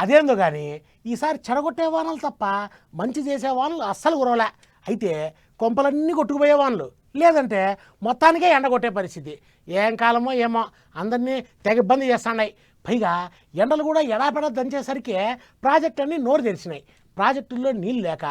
అదేందో కానీ ఈసారి చెడగొట్టే వానలు తప్ప మంచి చేసే వానలు అస్సలు కురవలే. అయితే కొంపలన్నీ కొట్టుకుపోయే వానలు, లేదంటే మొత్తానికే ఎండగొట్టే పరిస్థితి. ఏం కాలమో ఏమో అందరినీ తెగ ఇబ్బంది చేస్తున్నాయి. పైగా ఎండలు కూడా ఎడాపెడ దంచేసరికి ప్రాజెక్టులన్నీ నోరు తెరిచినాయి. ప్రాజెక్టుల్లో నీళ్ళు లేక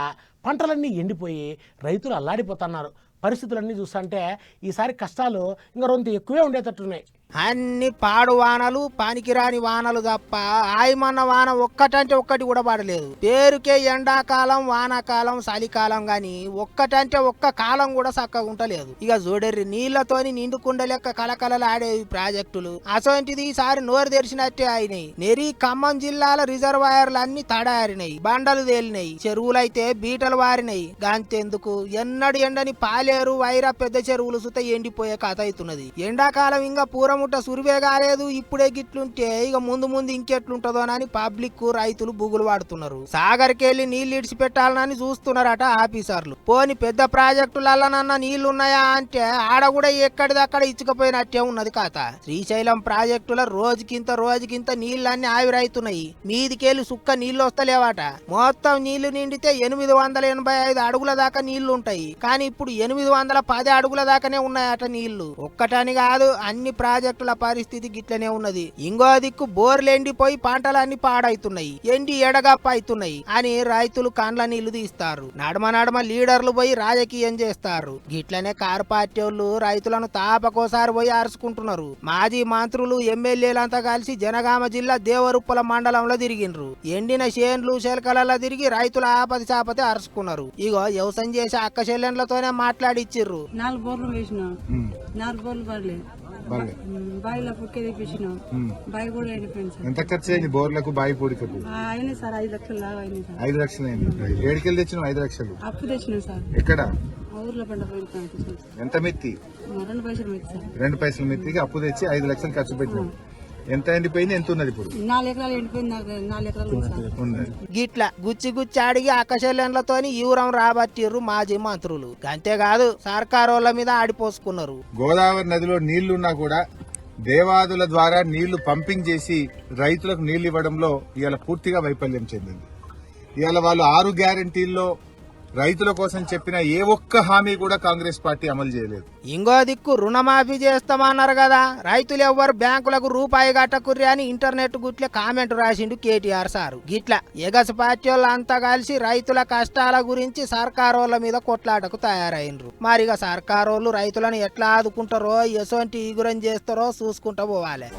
పంటలన్నీ ఎండిపోయి రైతులు అల్లాడిపోతున్నారు. పరిస్థితులన్నీ చూస్తుంటే ఈసారి కష్టాలు ఇంకా రొంత ఎక్కువే ఉండేటట్టున్నాయి. అన్ని పాడు వానలు, పనికిరాని వానలు తప్ప ఆయమన్న వాన ఒక్కటంటే ఒక్కటి కూడా పడలేదు. పేరుకే ఎండాకాలం, వానాకాలం, చలికాలం గాని ఒక్కటంటే ఒక్క కాలం కూడా చక్కగా ఉంటలేదు. ఇక చూడర్రి, నీళ్లతోని నిండుకుండ లెక్క కలకలలు ఆడేవి ప్రాజెక్టులు. అసోంటిది ఈసారి నోరు తెరిచినట్టే అయినాయి. నెరి ఖమ్మం జిల్లాల రిజర్వాయర్లు అన్ని తడారినాయి, బండలు తేలినాయి, చెరువులైతే బీటలు వారినాయి. గాంతెందుకు ఎన్నడు ఎండని పాలేరు, వైరా పెద్ద చెరువులు సుత ఎండిపోయే కథ అవుతున్నది. ఎండాకాలం ఇంకా పూర్వం ముట్ట సురివే కాలేదు. ఇప్పుడే గిట్లుంటే ఇక ముందు ముందు ఇంకెట్లుంటదోనని పబ్లిక్ రైతులు బుగులు వాడుతున్నారు. సాగర్కెళ్ళి నీళ్లు ఇడిచి పెట్టాలని చూస్తున్నారట ఆఫీసర్లు. పోని పెద్ద ప్రాజెక్టులన్నా నీళ్లున్నాయా అంటే ఆడ కూడా ఎక్కడిదక్కడ ఇచ్చుకపోయినట్టే ఉన్నది కథ. శ్రీశైలం ప్రాజెక్టుల రోజుకింత నీళ్లన్నీ ఆవిరైతున్నాయి. మీదికెళ్ళి సుక్క నీళ్లు వస్తలేవట. మొత్తం నీళ్లు నిండితే 885 అడుగుల దాకా నీళ్లుంటాయి. కానీ ఇప్పుడు 810 అడుగుల దాకానే ఉన్నాయట నీళ్లు. ఒక్కటని కాదు, అన్ని ప్రాజెక్టుల పరిస్థితి గిట్లనే ఉన్నది. ఇంకో దిక్కు బోర్లు ఎండిపోయి పంటలన్నీ పాడైతున్నాయి, ఎండి ఎడగప్ప అవుతున్నాయి అని రైతులు కండ్ల నీళ్లు తీస్తారు. నడమ లీడర్లు పోయి రాజకీయం చేస్తారు. గిట్లనే కారు పార్టీ వాళ్ళు రైతులను తాపకోసారి పోయి అరుచుకుంటున్నారు. మాజీ మంత్రులు, ఎమ్మెల్యేలంతా కలిసి జనగామ జిల్లా దేవరుప్పల మండలంలో తిరిగిండ్రు. ఎండిన చేన్లు చెలకలలో తిరిగి రైతుల ఆపతి చాపతి అరుచుకున్నారు. ఇగో వ్యవసాయం చేసే అక్క చెల్లెండ్లతోనే మాట్లాడిచ్చిర్రు. 4 బోర్లు వేసినాం, 4 బోర్లు పడలేదు. బాయిలో పుట్టే తెప్పించినాం, బాయి కూడా అయిపోయింది సార్. ఎంత ఖర్చు అయింది బోర్లకు, బాయి పూడికకు? అయినాయి సార్, 5 లక్షలు దాకా అయినాయి సార్. 5 లక్షలు అయింది. ఏడికెళ్ళి తెచ్చినాం 5 లక్షలు? అప్పు తెచ్చినాం సార్. ఎక్కడ? ఊర్లో పంట పోయి. ఎంత మెత్తి? 2 పైసలు మెత్తి సార్. 2 పైసల మెత్తికి అప్పు తెచ్చి 5 లక్షలు ఖర్చు పెట్టినాం. ఎంత ఎండిపోయింది, ఎంత ఉన్నది ఇప్పుడు? 4 ఎకరాలు ఎండిపోయింది. 4 ఎకరాలు ఉన్నది. గిట్ల గుచ్చి అడిగి అక్కచెల్లెండ్లతోని యూరం రాబట్టిర్రు మాజీ మంత్రులు. అంతేకాదు సర్కారోళ్ళ మీద ఆడిపోసుకున్నారు. గోదావరి నదిలో నీళ్లున్నా కూడా దేవాదుల ద్వారా నీళ్లు పంపింగ్ చేసి రైతులకు నీళ్లు ఇవ్వడంలో ఇవాళ పూర్తిగా వైఫల్యం చెందింది. ఇవాళ వాళ్ళు 6 గ్యారంటీల్లో రైతుల కోసం చెప్పిన ఏ ఒక్క హామీ కూడా కాంగ్రెస్ పార్టీ అమలు చేయలేదు. ఇంకో దిక్కు రుణమాఫీ చేస్తామన్నారు కదా, రైతులు ఎవ్వరు బ్యాంకులకు రూపాయి కట్టకుర్రి అని ఇంటర్నెట్ గుట్లే కామెంట్ రాసిండు కేటీఆర్ సారు. గిట్ల ఎగస పార్టీ అంతా కలిసి రైతుల కష్టాల గురించి సర్కారోళ్ళ మీద కొట్లాటకు తయారైనరు. మరిగా సర్కారోళ్ళు రైతులను ఎట్లా ఆదుకుంటారో, ఎసొంటి ఈగురం చేస్తారో చూసుకుంటూ పోవాలి.